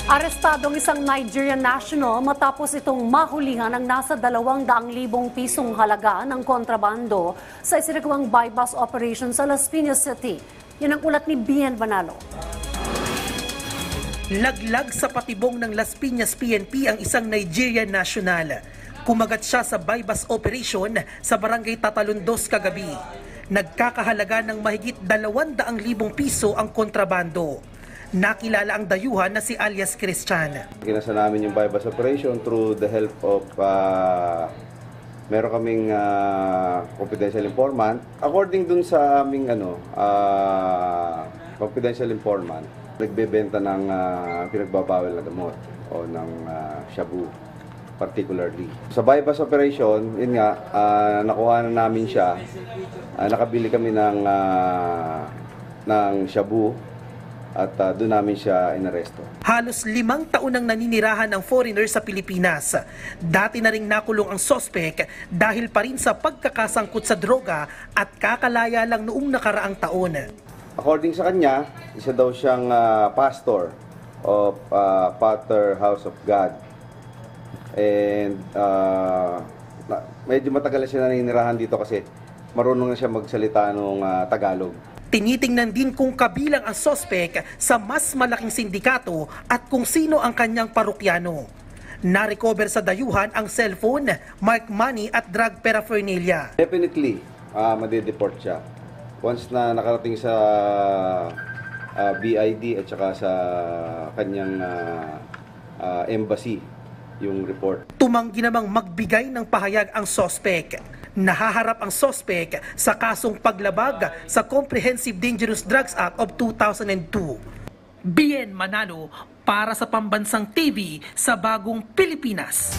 Arestado ang isang Nigerian national matapos itong mahulingan ng nasa 200,000 pisong halaga ng kontrabando sa isinagawang buy-bust operation sa Las Piñas City. Yan ang ulat ni Bien Manalo. Laglag sa patibong ng Las Piñas PNP ang isang Nigerian national. Kumagat siya sa buy-bust operation sa barangay Tatalondos kagabi. Nagkakahalaga ng mahigit 200,000 piso ang kontrabando. Nakilala ang dayuhan na si alias Christian. Ginasa namin yung buy-bust operation through the help of meron kaming confidential informant. According dun sa aming confidential informant, nagbebenta ng pinagbabawal na gamot o ng shabu particularly. Sa buy-bust operation, yun nga, nakuha na namin siya. Nakabili kami ng shabu. At doon namin siya inaresto. Halos 5 taon nang naninirahan ng foreigner sa Pilipinas. Dati na ring nakulong ang sospek dahil pa rin sa pagkakasangkot sa droga at kakalaya lang noong nakaraang taon. According sa kanya, isa daw siyang pastor of Pater House of God. And medyo matagal na siya naninirahan dito kasi marunong na siya magsalita ng Tagalog. Tinitingnan din kung kabilang ang sospek sa mas malaking sindikato at kung sino ang kanyang parukyano. Na-recover sa dayuhan ang cellphone, marked money at drug paraphernalia. Definitely, madideport siya. Once na nakarating sa BID at saka sa kanyang embassy yung report. Tumanggi namang magbigay ng pahayag ang sospek. Nahaharap ang sospek sa kasong paglabag sa Comprehensive Dangerous Drugs Act of 2002. Bien Manalo para sa Pambansang TV sa Bagong Pilipinas.